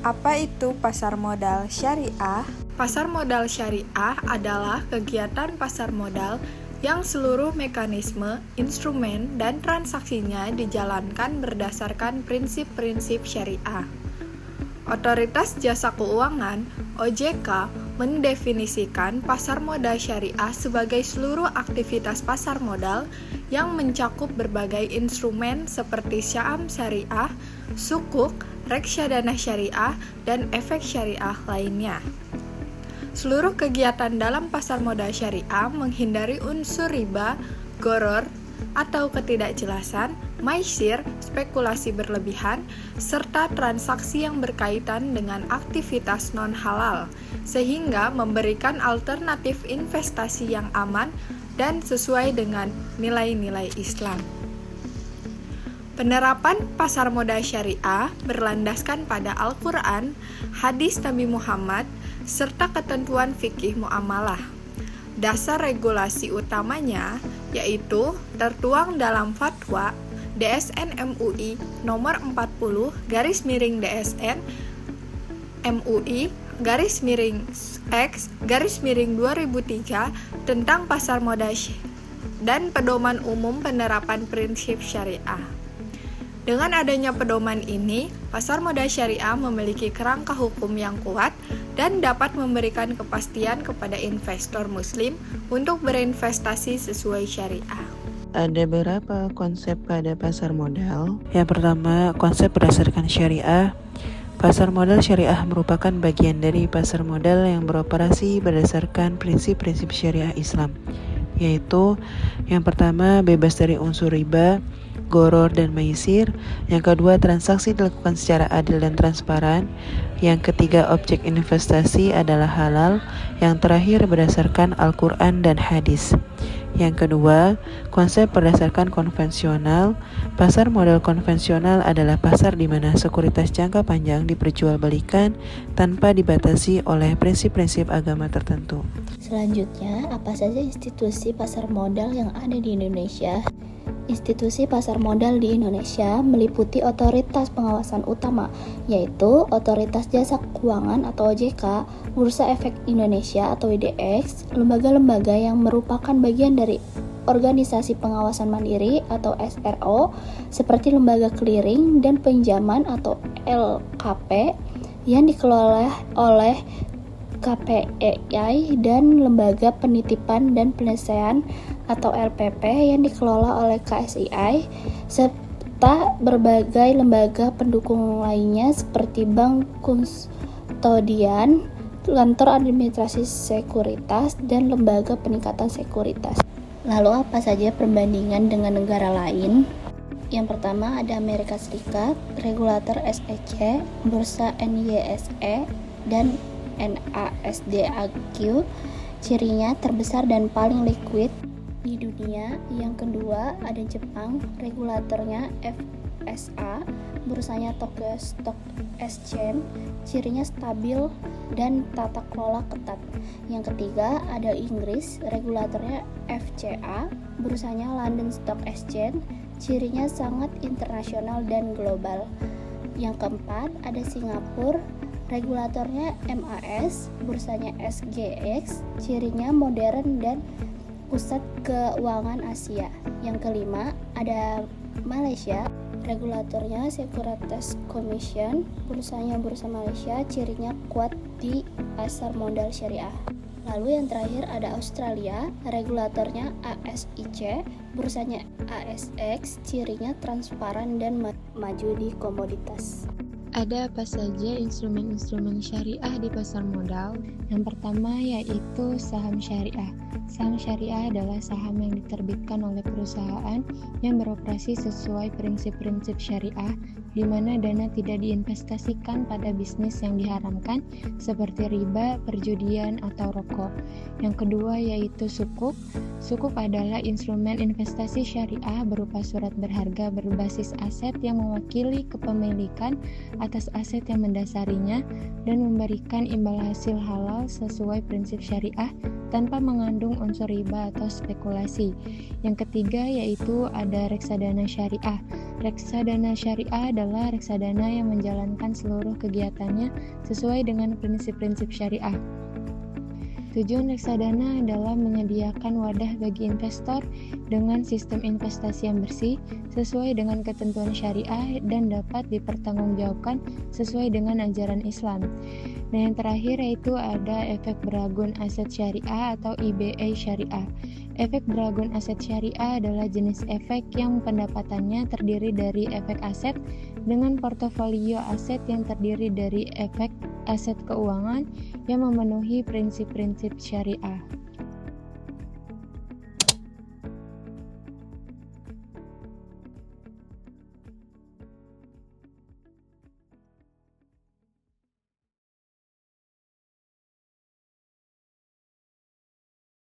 Apa itu pasar modal syariah? Pasar modal syariah adalah kegiatan pasar modal yang seluruh mekanisme, instrumen, dan transaksinya dijalankan berdasarkan prinsip-prinsip syariah. Otoritas Jasa Keuangan (OJK) mendefinisikan pasar modal syariah sebagai seluruh aktivitas pasar modal yang mencakup berbagai instrumen seperti syaham syariah, sukuk, reksadana syariah, dan efek syariah lainnya. Seluruh kegiatan dalam pasar modal syariah menghindari unsur riba, gharar, atau ketidakjelasan, maisir, spekulasi berlebihan, serta transaksi yang berkaitan dengan aktivitas non-halal, sehingga memberikan alternatif investasi yang aman dan sesuai dengan nilai-nilai Islam. Penerapan pasar modal syariah berlandaskan pada Al-Quran, hadis Nabi Muhammad, serta ketentuan fikih muamalah. Dasar regulasi utamanya yaitu tertuang dalam Fatwa DSN MUI nomor 40/DSN MUI /X/2003 tentang pasar modal dan pedoman umum penerapan prinsip syariah. Dengan adanya pedoman ini, pasar modal syariah memiliki kerangka hukum yang kuat dan dapat memberikan kepastian kepada investor muslim untuk berinvestasi sesuai syariah. Ada beberapa konsep pada pasar modal. Yang pertama, konsep berdasarkan syariah. Pasar modal syariah merupakan bagian dari pasar modal yang beroperasi berdasarkan prinsip-prinsip syariah Islam, yaitu yang pertama, bebas dari unsur riba, gharar, dan maisir. Yang kedua, transaksi dilakukan secara adil dan transparan. Yang ketiga, objek investasi adalah halal. Yang terakhir, berdasarkan Al-Quran dan hadis. Yang kedua, konsep berdasarkan konvensional. Pasar modal konvensional adalah pasar di mana sekuritas jangka panjang diperjualbelikan tanpa dibatasi oleh prinsip-prinsip agama tertentu. Selanjutnya, apa saja institusi pasar modal yang ada di Indonesia? Institusi pasar modal di Indonesia meliputi otoritas pengawasan utama, yaitu Otoritas Jasa Keuangan atau OJK, Bursa Efek Indonesia atau IDX, lembaga-lembaga yang merupakan bagian dari organisasi pengawasan mandiri atau SRO, seperti lembaga clearing dan pinjaman atau LKP yang dikelola oleh KPEI dan lembaga penitipan dan penyelesaian atau LPP yang dikelola oleh KSII, serta berbagai lembaga pendukung lainnya seperti bank kustodian, kantor administrasi sekuritas, dan lembaga peningkatan sekuritas. Lalu apa saja perbandingan dengan negara lain? Yang pertama ada Amerika Serikat, regulator SEC, bursa NYSE, dan NASDAQ, cirinya terbesar dan paling liquid di dunia. Yang kedua ada Jepang, regulatornya FSA, bursanya Tokyo Stock Exchange, cirinya stabil dan tata kelola ketat. Yang ketiga ada Inggris, regulatornya FCA, bursanya London Stock Exchange, cirinya sangat internasional dan global. Yang keempat ada Singapura, regulatornya MAS, bursanya SGX, cirinya modern dan pusat keuangan Asia. Yang kelima ada Malaysia, regulatornya Securities Commission, bursanya Bursa Malaysia, cirinya kuat di pasar modal syariah. Lalu yang terakhir ada Australia, regulatornya ASIC, bursanya ASX, cirinya transparan dan maju di komoditas. Ada apa saja instrumen-instrumen syariah di pasar modal? Yang pertama yaitu saham syariah. Saham syariah adalah saham yang diterbitkan oleh perusahaan yang beroperasi sesuai prinsip-prinsip syariah, di mana dana tidak diinvestasikan pada bisnis yang diharamkan seperti riba, perjudian, atau rokok. Yang kedua yaitu sukuk. Sukuk adalah instrumen investasi syariah berupa surat berharga berbasis aset yang mewakili kepemilikan atas aset yang mendasarinya dan memberikan imbal hasil halal sesuai prinsip syariah tanpa mengandung unsur riba atau spekulasi. Yang ketiga yaitu ada reksadana syariah. Reksadana syariah adalah reksadana yang menjalankan seluruh kegiatannya sesuai dengan prinsip-prinsip syariah. Tujuan reksadana adalah menyediakan wadah bagi investor dengan sistem investasi yang bersih sesuai dengan ketentuan syariah dan dapat dipertanggungjawabkan sesuai dengan ajaran Islam. Dan yang terakhir yaitu ada efek beragun aset syariah atau EBA syariah. Efek beragun aset syariah adalah jenis efek yang pendapatannya terdiri dari efek aset dengan portofolio aset yang terdiri dari efek aset keuangan yang memenuhi prinsip-prinsip syariah.